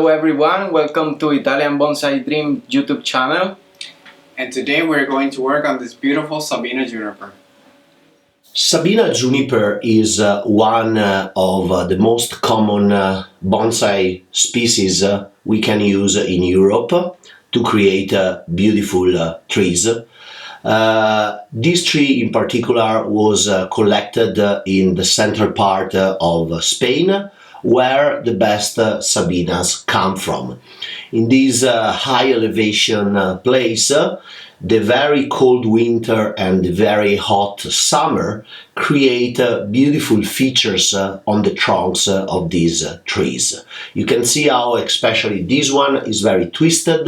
Hello everyone, welcome to Italian Bonsai Dream YouTube channel. And today we're going to work on this beautiful Sabina juniper. Sabina juniper is one of the most common bonsai species we can use in Europe to create beautiful trees. This tree in particular was collected in the central part of Spain, where the best Sabinas come from. In this high elevation place, the very cold winter and the very hot summer create beautiful features on the trunks of these trees. You can see how especially this one is very twisted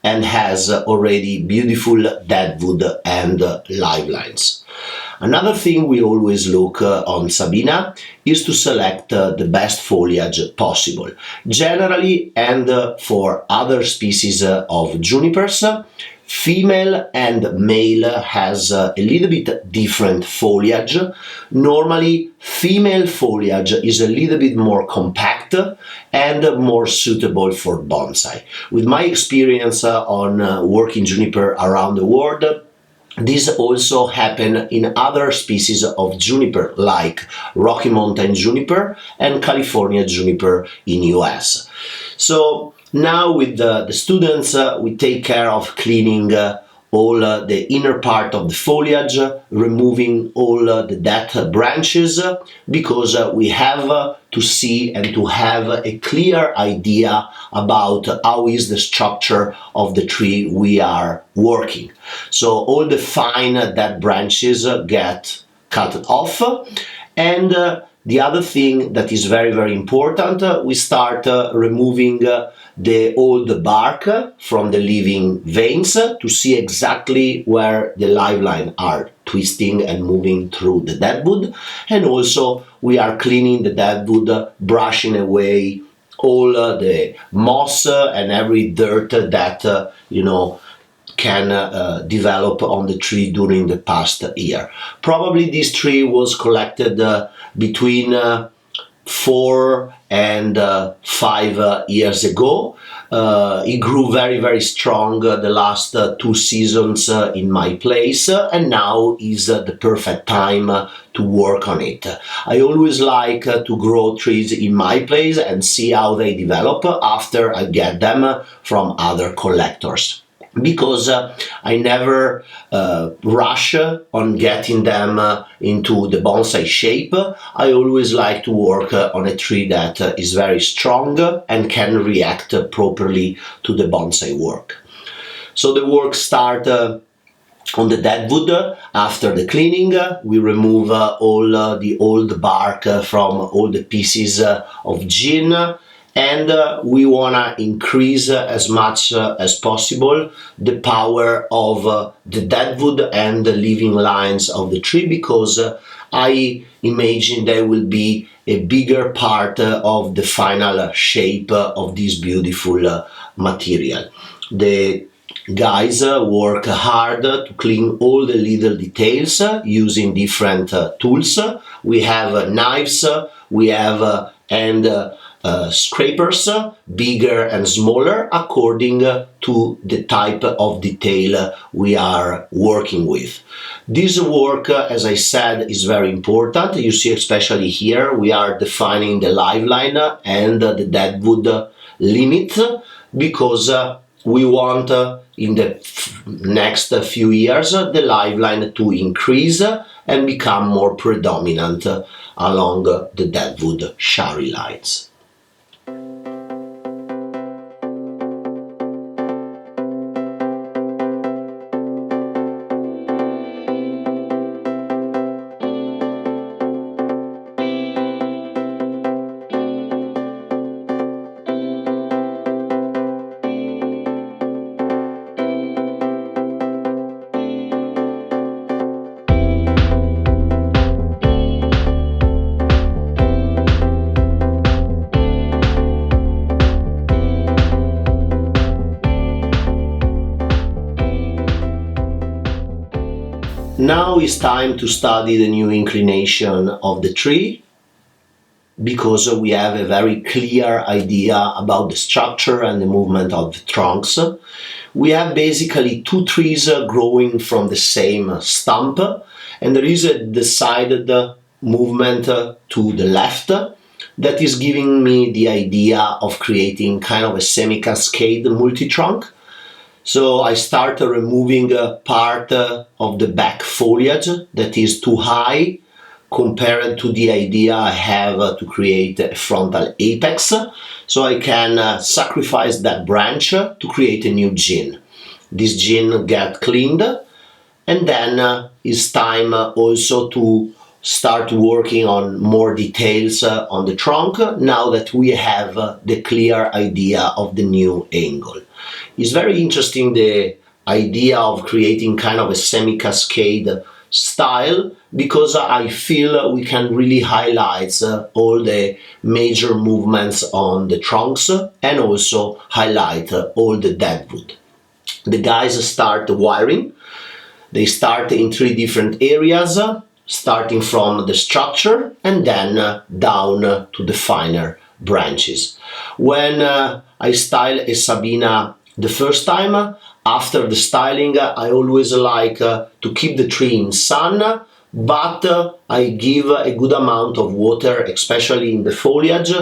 and has already beautiful deadwood and live lines. Another thing we always look on Sabina is to select the best foliage possible. Generally, and for other species of junipers, female and male has a little bit different foliage. Normally, female foliage is a little bit more compact and more suitable for bonsai. With my experience on working juniper around the world, this also happens in other species of juniper like Rocky Mountain juniper and California juniper in US. So now with the students we take care of cleaning all the inner part of the foliage, removing all the dead branches, because we have to see and to have a clear idea about how is the structure of the tree we are working. So all the fine dead branches get cut off, and the other thing that is very, very important, we start removing the old bark from the living veins to see exactly where the live lines are twisting and moving through the deadwood. And also we are cleaning the deadwood, brushing away all the moss and every dirt that can develop on the tree during the past year. Probably this tree was collected between 4 and 5 years ago. It grew very, very strong the last 2 seasons in my place, and now is the perfect time to work on it. I always like to grow trees in my place and see how they develop after I get them from other collectors, because I never rush on getting them into the bonsai shape. I always like to work on a tree that is very strong and can react properly to the bonsai work. So the work starts on the deadwood. After the cleaning, we remove all the old bark from all the pieces of gin, and we want to increase as much as possible the power of the deadwood and the living lines of the tree, because I imagine they will be a bigger part of the final shape of this beautiful material. The guys work hard to clean all the little details using different tools. We have knives, we have scrapers, bigger and smaller, according to the type of detail we are working with. This work, as I said, is very important. You see, especially here, we are defining the live line and the deadwood limit, because we want in the next few years the live line to increase and become more predominant along the deadwood shari lines. Now it's time to study the new inclination of the tree. because we have a very clear idea about the structure and the movement of the trunks. We have basically two trees growing from the same stump, and there is a decided movement to the left that is giving me the idea of creating kind of a semi-cascade multi-trunk. So I start removing part of the back foliage that is too high compared to the idea I have to create a frontal apex. So I can sacrifice that branch to create a new gin. This gin get cleaned, and then it's time also to start working on more details on the trunk now that we have the clear idea of the new angle. It's very interesting, the idea of creating kind of a semi-cascade style, because I feel we can really highlight all the major movements on the trunks and also highlight all the deadwood. The guys start wiring. They start in three different areas, starting from the structure and then down to the finer branches. When I style a Sabina the first time, after the styling, I always like to keep the tree in sun, but I give a good amount of water, especially in the foliage,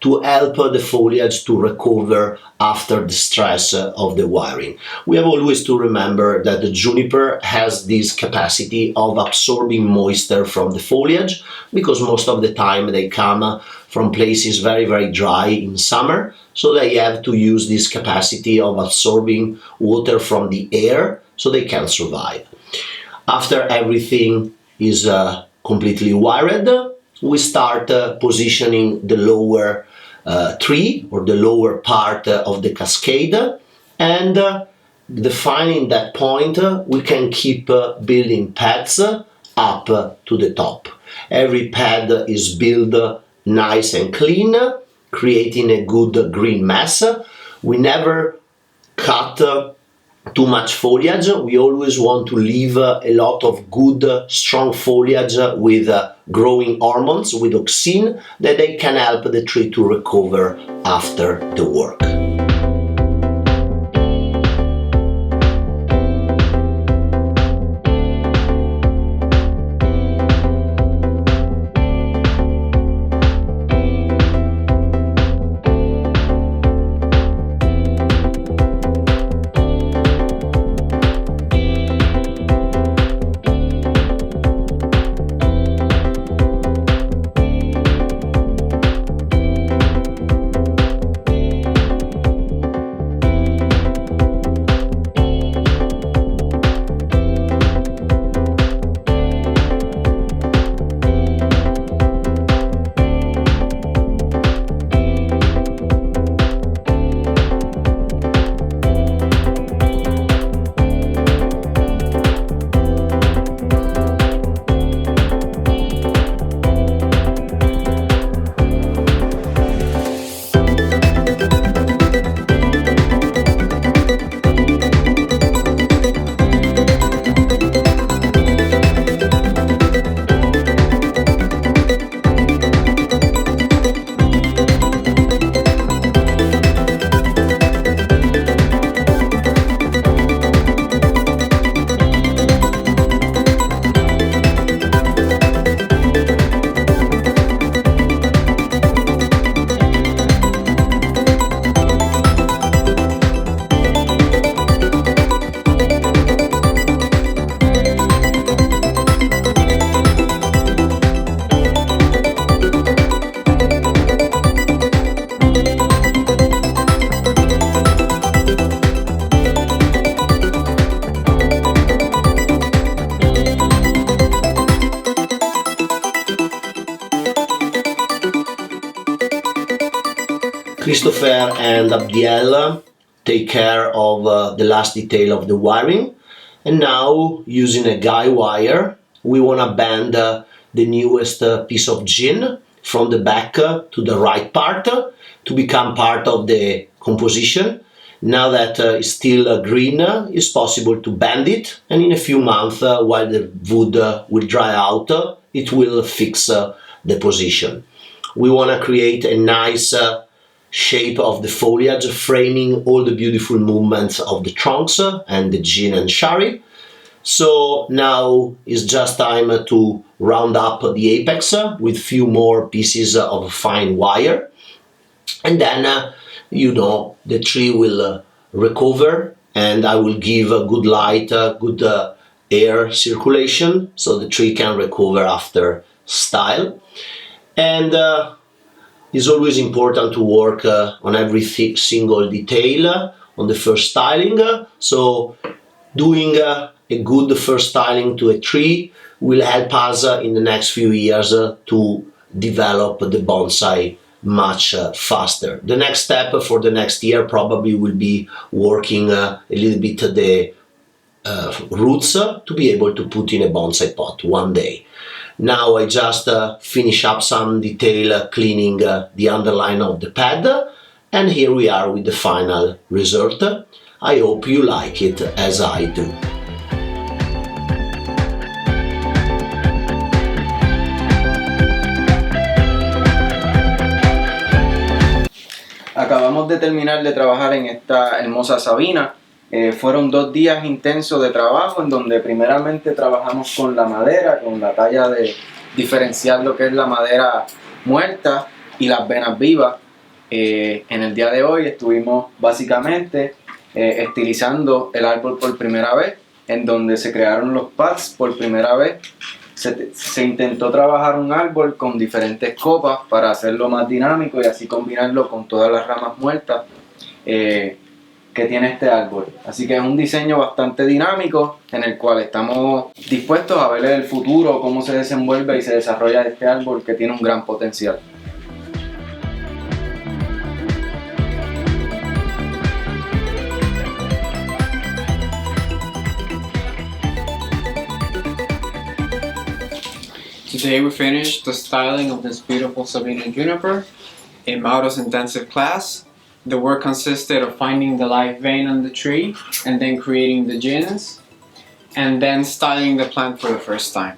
to help the foliage to recover after the stress of the wiring. We have always to remember that the juniper has this capacity of absorbing moisture from the foliage, because most of the time they come from places very, very dry in summer, so they have to use this capacity of absorbing water from the air so they can survive. After everything is completely wired, we start positioning the lower tree or the lower part of the cascade, and defining that point, we can keep building pads up to the top. Every pad is built nice and clean, creating a good green mass. We never cut too much foliage. We always want to leave a lot of good, strong foliage with growing hormones, with auxin, that they can help the tree to recover after the work. Christopher and Abdiel take care of the last detail of the wiring, and now using a guy wire we want to bend the newest piece of gin from the back to the right part to become part of the composition. Now that it's still green, it's possible to bend it, and in a few months while the wood will dry out, it will fix the position. We want to create a nice shape of the foliage, framing all the beautiful movements of the trunks and the gin and sherry. So now is just time to round up the apex with few more pieces of fine wire, and then the tree will recover, and I will give a good light, good air circulation, so the tree can recover after style. And it's always important to work on every single detail on the first styling. So doing a good first styling to a tree will help us in the next few years to develop the bonsai much faster. The next step for the next year probably will be working a little bit the roots to be able to put in a bonsai pot one day. Now I just finish up some detail cleaning the underline of the pad, and here we are with the final result. I hope you like it as I do. Acabamos de terminar de trabajar en esta hermosa sabina. Fueron 2 días intensos de trabajo en donde primeramente trabajamos con la madera, con la talla de diferenciar lo que es la madera muerta y las venas vivas. En el día de hoy estuvimos básicamente estilizando el árbol por primera vez, en donde se crearon los pads por primera vez. Se intentó trabajar un árbol con diferentes copas para hacerlo más dinámico y así combinarlo con todas las ramas muertas que tiene este árbol. Así que es un diseño bastante dinámico en el cual estamos dispuestos a ver el futuro, cómo se desenvuelve y se desarrolla este árbol que tiene un gran potencial. Today we finished the styling of this beautiful Sabina juniper in Mauro's intensive class. The work consisted of finding the live vein on the tree and then creating the gins and then styling the plant for the first time.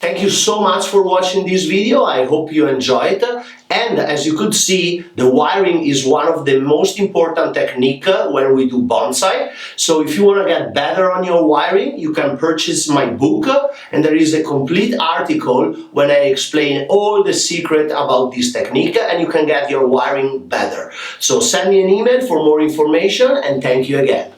Thank you so much for watching this video. I hope you enjoyed it. And as you could see, the wiring is one of the most important technique when we do bonsai. So if you want to get better on your wiring, you can purchase my book, and there is a complete article when I explain all the secret about this technique, and you can get your wiring better. So send me an email for more information, and thank you again.